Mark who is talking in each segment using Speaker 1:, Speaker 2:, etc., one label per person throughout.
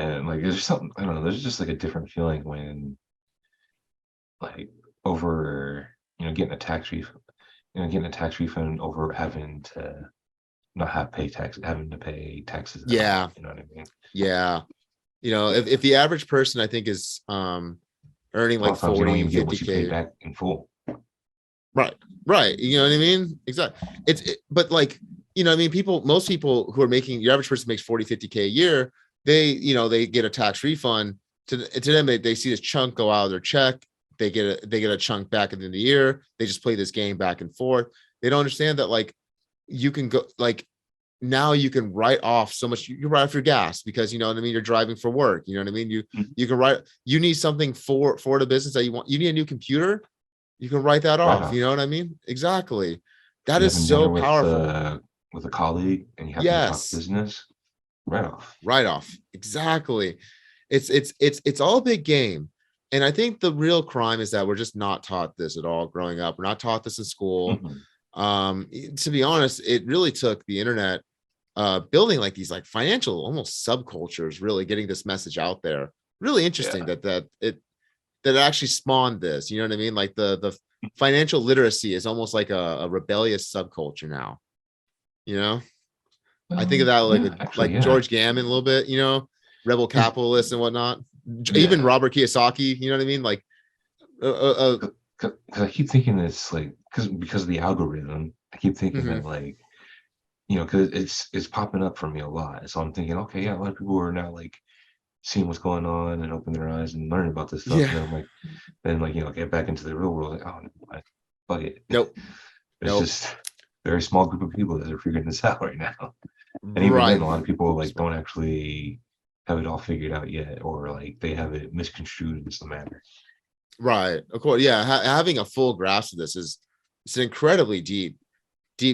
Speaker 1: And like there's something, I don't know, there's just like a different feeling when like over, getting a tax refund, getting a tax refund over having to not have pay tax, having to pay taxes at
Speaker 2: Yeah,
Speaker 1: all. You know what I mean?
Speaker 2: yeah. If the average person I think is earning
Speaker 1: A lot
Speaker 2: like
Speaker 1: of times you don't
Speaker 2: 40,
Speaker 1: even get what you pay
Speaker 2: 50K.
Speaker 1: back in full.
Speaker 2: Right. Right. You know what I mean? Exactly. But like, I mean, most people who are making, your average person makes 40, 50K a year, they get a tax refund. To them, they see this chunk go out of their check. They get a chunk back at the end of the year. They just play this game back and forth. They don't understand that like you can go like now you can write off so much. You write off your gas because you know what I mean. You're driving for work. You know what I mean.
Speaker 1: Mhm.
Speaker 2: You can write. You need something for the business that you want. You need a new computer. You can write that
Speaker 1: Right
Speaker 2: off. You
Speaker 1: off.
Speaker 2: know what I mean? Exactly. That
Speaker 1: You
Speaker 2: is
Speaker 1: having
Speaker 2: so
Speaker 1: dinner
Speaker 2: powerful.
Speaker 1: with a colleague and you happen to talk
Speaker 2: Yes,
Speaker 1: business, right off.
Speaker 2: write off. Exactly. It's all a big game. And I think the real crime is that we're just not taught this at all growing up. We're not taught this in school.
Speaker 1: Mhm.
Speaker 2: To be honest, it really took the internet building like these like financial almost subcultures, really getting this message out there. Really interesting
Speaker 1: Yeah.
Speaker 2: that it actually spawned this. You know what I mean? Like the financial literacy is almost like a rebellious subculture now. You know, I think of that like
Speaker 1: Yeah,
Speaker 2: with
Speaker 1: actually,
Speaker 2: like
Speaker 1: yeah.
Speaker 2: George Gammon a little bit. Rebel
Speaker 1: 'Cause
Speaker 2: capitalists and whatnot. Even
Speaker 1: yeah,
Speaker 2: Robert Kiyosaki. You know what I mean? Like, uh,
Speaker 1: 'cause I keep thinking it's like because of the algorithm, I keep thinking
Speaker 2: mhm.
Speaker 1: that like, because it's popping up for me a lot. So I'm thinking, okay, yeah, a lot of people are now like seeing what's going on and open their eyes and learning about this stuff.
Speaker 2: Yeah.
Speaker 1: And then I'm like, get back into the real world. Like, oh, never mind. Fuck it.
Speaker 2: Nope.
Speaker 1: It's
Speaker 2: Nope.
Speaker 1: just a very small group of people that are figuring this out right now. And even then,
Speaker 2: Right.
Speaker 1: a lot of people like don't actually have it all figured out yet, or like they have it misconstrued in some manner.
Speaker 2: Right. Of course. Yeah. Having a full grasp of this is it's an incredibly deep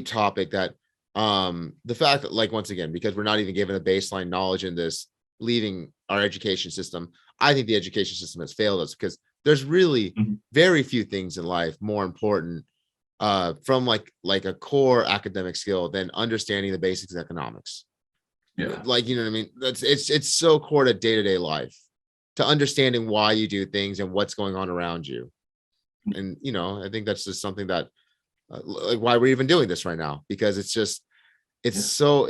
Speaker 2: topic that the fact that like once again because we're not even given a baseline knowledge in this leaving our education system. I think the education system has failed us because there's really
Speaker 1: Mhm.
Speaker 2: very few things in life more important from like a core academic skill than understanding the basics of economics.
Speaker 1: Yeah.
Speaker 2: Like, you know what I mean? That's it's so core to day-to-day life, to understanding why you do things and what's going on around you. And I think that's just something that like why we're even doing this right now, because it's just
Speaker 1: Yeah.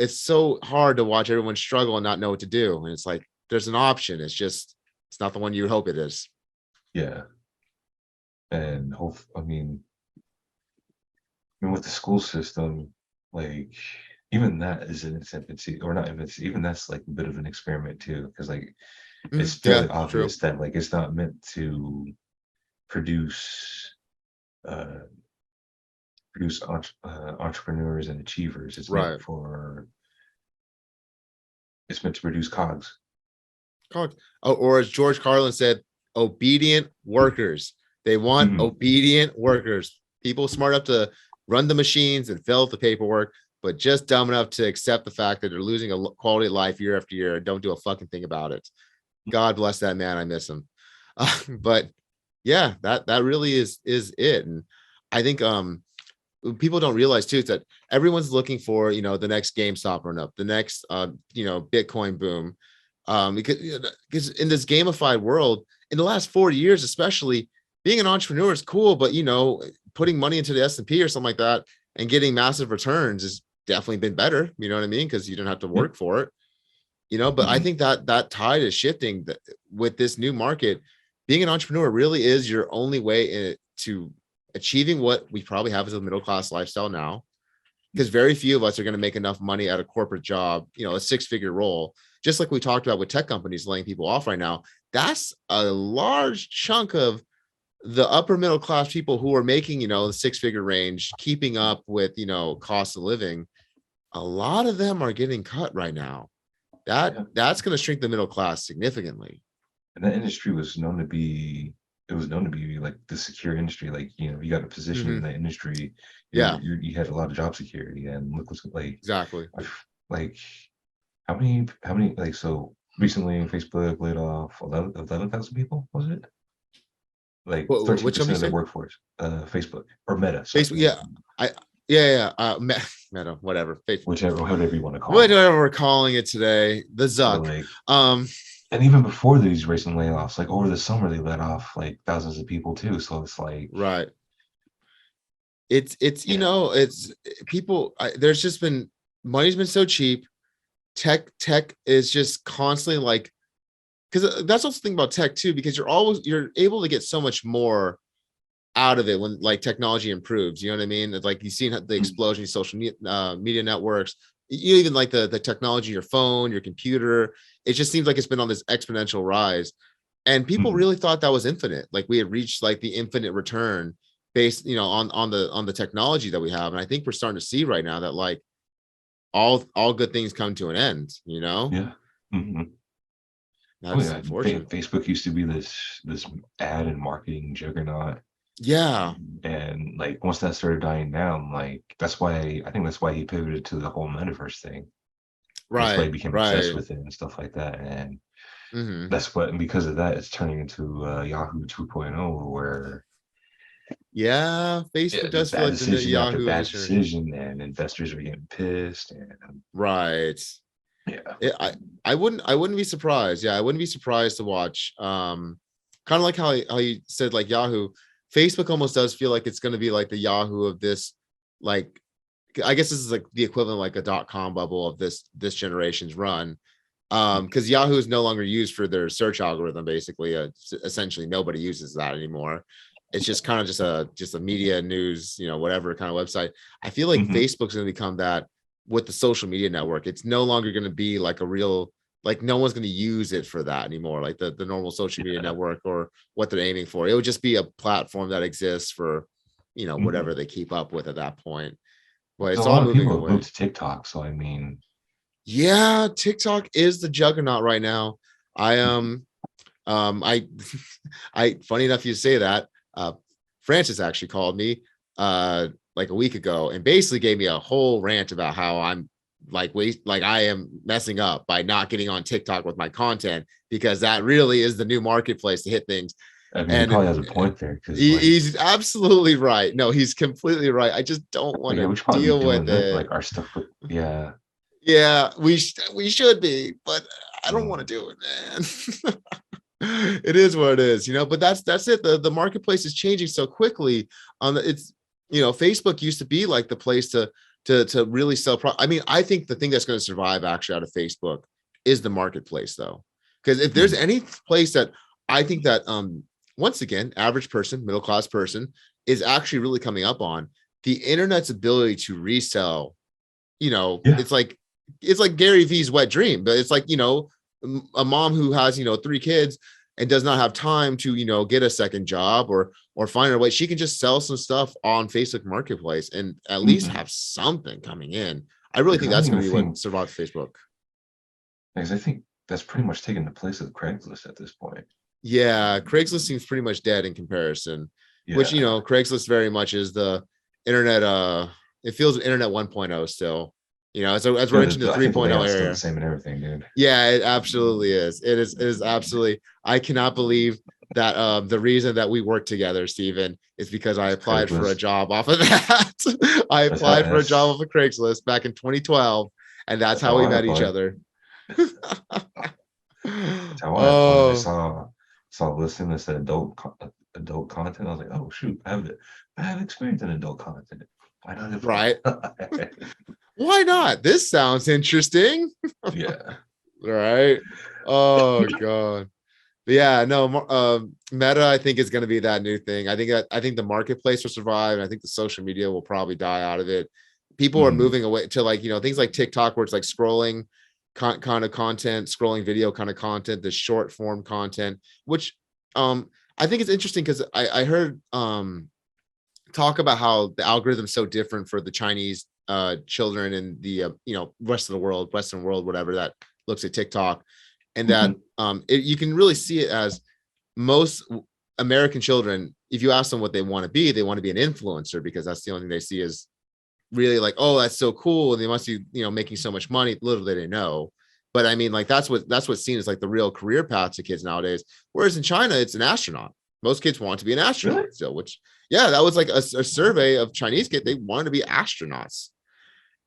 Speaker 2: it's so hard to watch everyone struggle and not know what to do. And it's like there's an option. It's just it's not the one you would hope it is.
Speaker 1: Yeah. And hope, with the school system, like even that is in its infancy, or not infancy, even that's like a bit of an experiment too, because like it's
Speaker 2: Mhm.
Speaker 1: fairly
Speaker 2: Yeah, true.
Speaker 1: obvious that like it's not meant to produce uh entrepreneurs and achievers.
Speaker 2: Right.
Speaker 1: It's meant to produce cogs.
Speaker 2: Oh, or as George Carlin said, obedient workers. They want
Speaker 1: Mhm.
Speaker 2: obedient workers, people smart enough to run the machines and fill out the paperwork, but just dumb enough to accept the fact that they're losing a quality of life year after year and don't do a fucking thing about it. God bless that man. I miss him. But yeah, that really is it. And I think people don't realize too is that everyone's looking for the next GameStop run up, the next Bitcoin boom, because in this gamified world in the last 40 years especially, being an entrepreneur is cool, but putting money into the S&P or something like that and getting massive returns has definitely been better, you know what I mean, because you don't have to
Speaker 1: Yeah.
Speaker 2: work for it. But I
Speaker 1: Mhm.
Speaker 2: think that tide is shifting with this new market. Being an entrepreneur really is your only way to achieving what we probably have as a middle class lifestyle now, because very few of us are going to make enough money at a corporate job, a six-figure role. Just like we talked about with tech companies laying people off right now, that's a large chunk of the upper middle class people who are making, the six-figure range, keeping up with, cost of living. A lot of them are getting cut right now.
Speaker 1: Yeah.
Speaker 2: That's going to shrink the middle class significantly.
Speaker 1: And that industry was known to be it was known to be like the secure industry. Like, you got a position in
Speaker 2: Mhm.
Speaker 1: that industry,
Speaker 2: Yeah,
Speaker 1: you had a lot of job security. And look what's like,
Speaker 2: exactly.
Speaker 1: like how many like so recently Facebook laid off 11,000 people, was it? Like
Speaker 2: Which one
Speaker 1: 13%
Speaker 2: you
Speaker 1: of their
Speaker 2: say?
Speaker 1: workforce, Facebook or Meta, sorry,
Speaker 2: Facebook.
Speaker 1: Meta,
Speaker 2: Yeah, I yeah. Meta, whatever. Facebook,
Speaker 1: whatever you want to call them.
Speaker 2: whatever we're calling it today. The
Speaker 1: But
Speaker 2: Zuck.
Speaker 1: like,
Speaker 2: Um,
Speaker 1: And even before these recent layoffs, like over the summer, they let off like thousands of people too. So it's like,
Speaker 2: Right. It's
Speaker 1: yeah,
Speaker 2: it's people. There's just been money's been so cheap. Tech is just constantly like, because that's also the thing about tech too, because you're able to get so much more out of it when like technology improves. You know what I mean? It's like you've seen the
Speaker 1: mm,
Speaker 2: explosion of social media networks. You even like the technology, your phone, your computer. It just seems like it's been on this exponential rise, and people
Speaker 1: mm,
Speaker 2: really thought that was infinite. Like we had reached like the infinite return based, on the technology that we have. And I think we're starting to see right now that like all good things come to an end.
Speaker 1: yeah. Mhm. Oh
Speaker 2: That's
Speaker 1: yeah,
Speaker 2: unfortunate.
Speaker 1: Facebook used to be this ad and marketing juggernaut,
Speaker 2: Yeah.
Speaker 1: and like once that started dying down, like I think that's why he pivoted to the whole metaverse thing. That's why he
Speaker 2: Right.
Speaker 1: became obsessed
Speaker 2: Right.
Speaker 1: with it and stuff like that. And
Speaker 2: Hmm.
Speaker 1: that's what, and because of that, it's turning into Yahoo 2.0, where
Speaker 2: Yeah.
Speaker 1: yeah,
Speaker 2: Facebook
Speaker 1: just
Speaker 2: does feel
Speaker 1: bad
Speaker 2: like the
Speaker 1: decision after
Speaker 2: Yahoo of this
Speaker 1: bad
Speaker 2: generation.
Speaker 1: decision, and investors are getting pissed. And
Speaker 2: Right.
Speaker 1: yeah,
Speaker 2: It, I wouldn't be surprised. Yeah, I wouldn't be surprised to watch. Kind of like how you said like Yahoo, Facebook almost does feel like it's going to be like the Yahoo of this. Like, I guess this is like the equivalent like a .com bubble of this generation's run. Because Yahoo is no longer used for their search algorithm. Basically, essentially nobody uses that anymore. It's just kind of just a media news, whatever kind of website. I feel like
Speaker 1: hmm,
Speaker 2: Facebook's going to become that with the social media network. It's no longer going to be like a real, like no one's going to use it for that anymore, like the normal social media
Speaker 1: yeah,
Speaker 2: network or what they're aiming for. It would just be a platform that exists for,
Speaker 1: hmm.
Speaker 2: whatever they keep up with at that point. But
Speaker 1: Because
Speaker 2: it's
Speaker 1: a
Speaker 2: all
Speaker 1: lot of
Speaker 2: moving
Speaker 1: people have
Speaker 2: away.
Speaker 1: moved to TikTok, so I mean,
Speaker 2: Yeah, TikTok is the juggernaut right now. I I I funny enough you say that. Francis actually called me like a week ago and basically gave me a whole rant about how I'm like I am messing up by not getting on TikTok with my content because that really is the new marketplace to hit things.
Speaker 1: I mean, he
Speaker 2: And
Speaker 1: probably has a point there, because
Speaker 2: he's absolutely right. No, he's completely right. I just don't want
Speaker 1: yeah,
Speaker 2: to
Speaker 1: we should probably be
Speaker 2: deal with
Speaker 1: doing that,
Speaker 2: it.
Speaker 1: like our stuff with, yeah.
Speaker 2: Yeah, we should be, but I don't want to
Speaker 1: Mm,
Speaker 2: do it, man. It is what it is, but that's it. The marketplace is changing so quickly. It's Facebook used to be like the place to really sell I mean, I think the thing that's going to survive actually out of Facebook is the marketplace though. Because if there's
Speaker 1: mm,
Speaker 2: any place that I think that once again, average person, middle class person is actually really coming up on the internet's ability to resell,
Speaker 1: yeah.
Speaker 2: it's like Gary V's wet dream, but it's like, a mom who has, 3 kids and does not have time to, get a second job or find her way. She can just sell some stuff on Facebook Marketplace and at least
Speaker 1: Hmm.
Speaker 2: have something coming in. I really
Speaker 1: Because
Speaker 2: think
Speaker 1: I don't
Speaker 2: that's going
Speaker 1: even
Speaker 2: to be what
Speaker 1: think,
Speaker 2: survives Facebook.
Speaker 1: because I think that's pretty much taken the place of Craigslist at this point.
Speaker 2: Yeah, Craigslist seems pretty much dead in comparison, which,
Speaker 1: Yeah.
Speaker 2: Craigslist very much is the internet. It feels internet 1.0 still, as we're
Speaker 1: Yeah,
Speaker 2: entering the
Speaker 1: I think the
Speaker 2: 3.0
Speaker 1: layout's still the
Speaker 2: area.
Speaker 1: same and everything, dude.
Speaker 2: Yeah, it absolutely is. It is absolutely. I cannot believe that the reason that we work together, Stephen, is because I
Speaker 1: It's
Speaker 2: applied for a
Speaker 1: Craigslist.
Speaker 2: job off of that. I
Speaker 1: That's how
Speaker 2: applied for a job
Speaker 1: that's
Speaker 2: off of Craigslist back in 2012, and that's
Speaker 1: that's
Speaker 2: how
Speaker 1: how
Speaker 2: we
Speaker 1: I
Speaker 2: met each
Speaker 1: applied.
Speaker 2: other.
Speaker 1: That's how I applied. I
Speaker 2: Oh,
Speaker 1: saw a listing that said adult content. I was like, oh shoot, I have experience in adult content. Why not
Speaker 2: right.
Speaker 1: apply?
Speaker 2: Why not? This sounds interesting.
Speaker 1: Yeah.
Speaker 2: Right. Oh God. But yeah, no, Meta, I think is going to be that new thing. I think the marketplace will survive, and I think the social media will probably die out of it. People are
Speaker 1: Mhm.
Speaker 2: moving away to like things like TikTok, where it's like scrolling kind of content, scrolling video kind of content, the short form content, which I think it's interesting because I heard talk about how the algorithm's so different for the Chinese children and the rest of the world, Western world, whatever that looks at TikTok, and that
Speaker 1: Mhm.
Speaker 2: you can really see it as most American children, if you ask them what they want to be, they want to be an influencer because that's the only thing they see is really like, oh, that's so cool. And they must be, making so much money. Little do they know. But I mean, like that's what's seen as like the real career path to kids nowadays. Whereas in China, it's an astronaut. Most kids want to be an
Speaker 1: Really?
Speaker 2: astronaut still, which yeah, that was like a survey of Chinese kids. They wanted to be astronauts.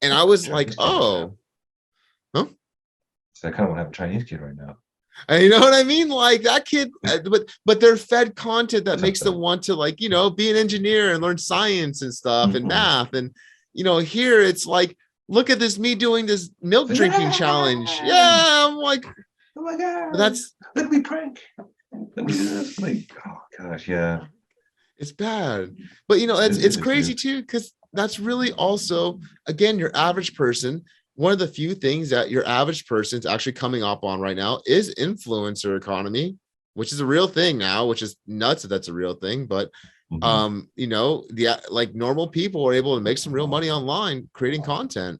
Speaker 2: And I was like,
Speaker 1: Chinese kid right now.
Speaker 2: oh, huh?
Speaker 1: So I kind of want to have a Chinese kid right now.
Speaker 2: And you know what I mean? Like that kid, but they're fed content that makes them want to like, be an engineer and learn science and stuff and
Speaker 1: Mhm.
Speaker 2: math. And, here it's like, look at this, me doing this milk drinking challenge. Yeah. I'm like,
Speaker 1: Oh my god,
Speaker 2: that's,
Speaker 1: let me prank. Let me do this. Like, oh gosh, yeah.
Speaker 2: it's bad. But, it's
Speaker 1: It
Speaker 2: crazy
Speaker 1: is.
Speaker 2: too, because that's really also, again, your average person. One of the few things that your average person's actually coming up on right now is influencer economy, which is a real thing now, which is nuts that that's a real thing. But
Speaker 1: Mhm.
Speaker 2: the like normal people are able to make some real money online creating content.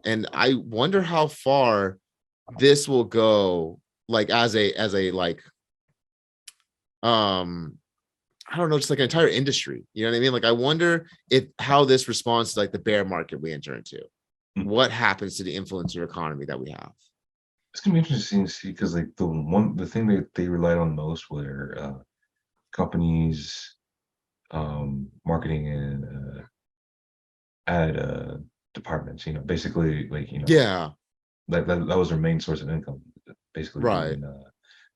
Speaker 2: And I wonder how far this will go, like as a like um I don't know, just like an entire industry. You know what I mean? Like I wonder if how this responds to like the bear market we enter into.
Speaker 1: Mm.
Speaker 2: What happens to the influencer economy that we have?
Speaker 1: It's gonna be interesting to see because like the thing that they relied on most were companies marketing and ad departments, basically like
Speaker 2: Yeah,
Speaker 1: that was their main source of income, basically
Speaker 2: right.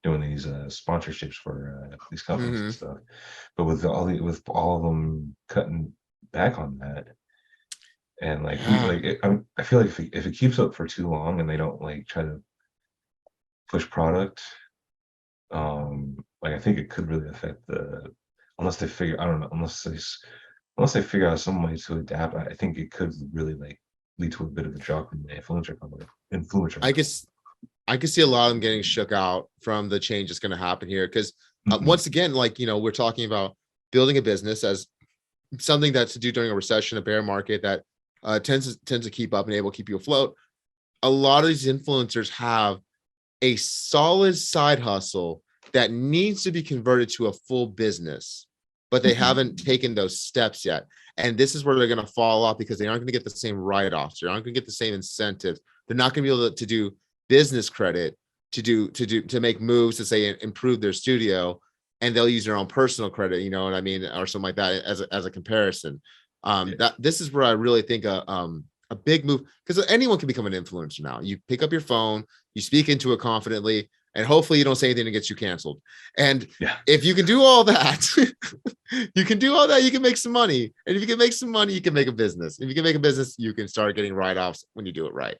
Speaker 1: doing these sponsorships for these companies and
Speaker 2: Hmm.
Speaker 1: stuff. But with all of them cutting back on that, and like
Speaker 2: Yeah.
Speaker 1: I feel like if it keeps up for too long and they don't like try to push product, like I think it could really affect unless they figure I don't know unless they figure out some way to adapt. I think it could really like lead to a bit of a drop in the influencer.
Speaker 2: I guess I could see a lot of them getting shook out from the change that's going to happen here. Because
Speaker 1: Mhm.
Speaker 2: once again, like, we're talking about building a business as something that's to do during a recession, a bear market that tends to keep up and able to keep you afloat. A lot of these influencers have a solid side hustle that needs to be converted to a full business, but they
Speaker 1: Mhm.
Speaker 2: haven't taken those steps yet. And this is where they're going to fall off because they aren't going to get the same write-offs. They aren't going to get the same incentives. They're not going to be able to do business credit to make moves to say improve their studio, and they'll use their own personal credit, you know what I mean, or something like that as a comparison.
Speaker 1: Yeah.
Speaker 2: That this is where I really think a big move, because anyone can become an influencer now. You pick up your phone, you speak into it confidently, and hopefully you don't say anything that gets you canceled. And
Speaker 1: Yeah.
Speaker 2: if you can do all that, you can do all that, you can make some money. And if you can make some money, you can make a business. If you can make a business, you can start getting write-offs when you do it right.